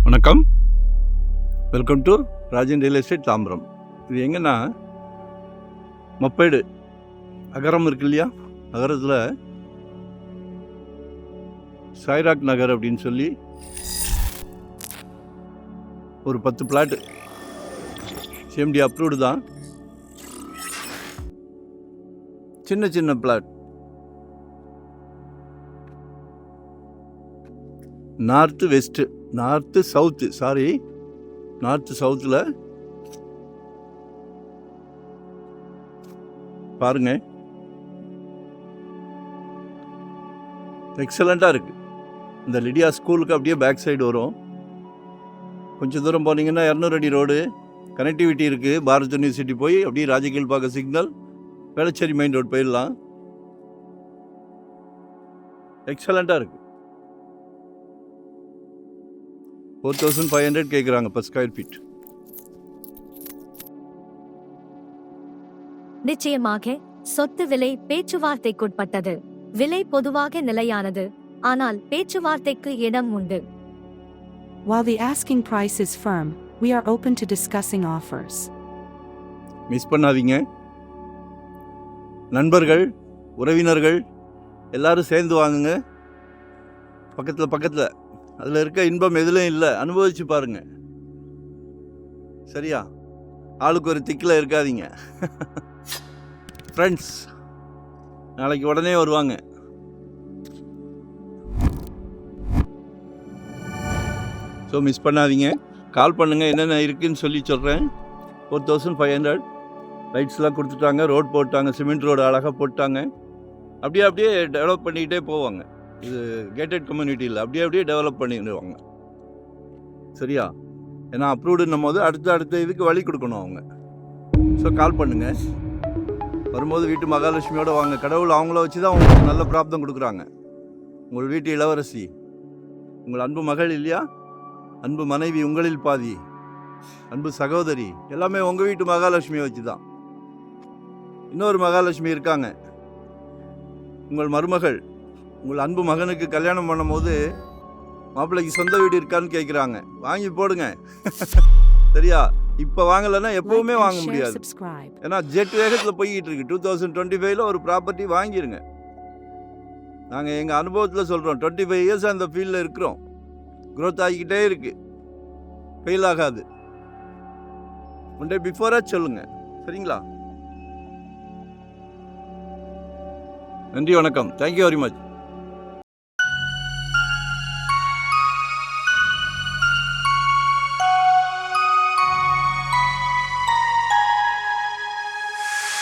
வணக்கம், welcome to Rajan real estate Tambaram. இது எங்கன்னா மப்பேடு அகரம் இருக்கு இல்லையா, அகரத்தில் சாய்ராக் நகர் அப்படின்னு சொல்லி ஒரு 10 பிளாட்டு சிஎம்டி அப்ரூவ்டு தான். சின்ன சின்ன பிளாட், நார்த்து சவுத்தில் பாருங்க, எக்ஸலண்ட்டாக இருக்குது. இந்த லிடியா ஸ்கூலுக்கு அப்படியே பேக் சைடு வரும். கொஞ்சம் தூரம் போனீங்கன்னா 200 அடி ரோடு, கனெக்டிவிட்டி இருக்குது. பாரத் யூனிவர்சிட்டி போய் அப்படியே Rajakilpakkam signal, Velachery main road போயிடலாம். எக்ஸலண்ட்டாக இருக்குது. 4500 கேட்குறாங்க per ஸ்கொயர் ஃபீட். நிச்சயமாக சொத்து விலை பேச்சுவார்த்தைக்குட்பட்டது. விலை பொதுவாக நிலையானது, ஆனால் பேச்சுவார்த்தைக்கு இடம் உண்டு. While the asking price is firm, we are open to discussing offers. Miss பண்ணாதீங்க. நண்பர்கள், உறவினர்கள் எல்லாரும் சேர்ந்து வாங்குங்க. பக்கத்தில் அதில் இருக்க இன்பம் எதுலையும் இல்லை, அனுபவிச்சு பாருங்க. சரியா? ஆளுக்கு ஒரு திக்கில் இருக்காதீங்க. ஃப்ரெண்ட்ஸ் நாளைக்கு உடனே வருவாங்க. ஸோ மிஸ் பண்ணாதீங்க, கால் பண்ணுங்கள். என்னென்ன இருக்குதுன்னு சொல்லி சொல்கிறேன். 4500 லைட்ஸ்லாம் கொடுத்துட்டாங்க, ரோட் போட்டாங்க, சிமெண்ட் ரோடு அழகாக போட்டாங்க. அப்படியே டெவலப் பண்ணிக்கிட்டே போவாங்க. இது கேட்டட் கம்யூனிட்டியில் அப்படியே டெவலப் பண்ணிடுவாங்க. சரியா? ஏன்னா அப்ரூவ்டுன்னும் போது அடுத்த இதுக்கு வழி கொடுக்கணும் அவங்க. ஸோ கால் பண்ணுங்கள். வரும்போது வீட்டு மகாலட்சுமியோடு வாங்க. கடவுள் அவங்கள வச்சு தான் உங்களுக்கு நல்ல பிராப்தம் கொடுக்குறாங்க. உங்கள் வீட்டு இளவரசி, உங்கள் அன்பு மகள் இல்லையா, அன்பு மனைவி, உங்களில் பாதி, அன்பு சகோதரி, எல்லாமே உங்கள் வீட்டு மகாலட்சுமியை வச்சு தான். இன்னொரு மகாலட்சுமி இருக்காங்க, உங்கள் மருமகள். உங்கள் அன்பு மகனுக்கு கல்யாணம் பண்ணும் போது மாப்பிள்ளைக்கு சொந்த வீடு இருக்கான்னு கேட்குறாங்க. வாங்கி போடுங்க. சரியா? இப்போ வாங்கலைன்னா எப்போவுமே வாங்க முடியாது. ஏன்னா ஜெட் வேகத்தில் போய்கிட்டு இருக்கு. 2025 ஒரு ப்ராப்பர்ட்டி வாங்கிடுங்க. நாங்கள் எங்கள் அனுபவத்தில் சொல்கிறோம். 25 இயர்ஸாக அந்த ஃபீல்டில் இருக்கிறோம். க்ரோத் ஆகிக்கிட்டே இருக்குது, ஃபெயில் ஆகாது. ஒன் டே பிஃபோராக சொல்லுங்கள். சரிங்களா? நன்றி, வணக்கம். Thank you very much.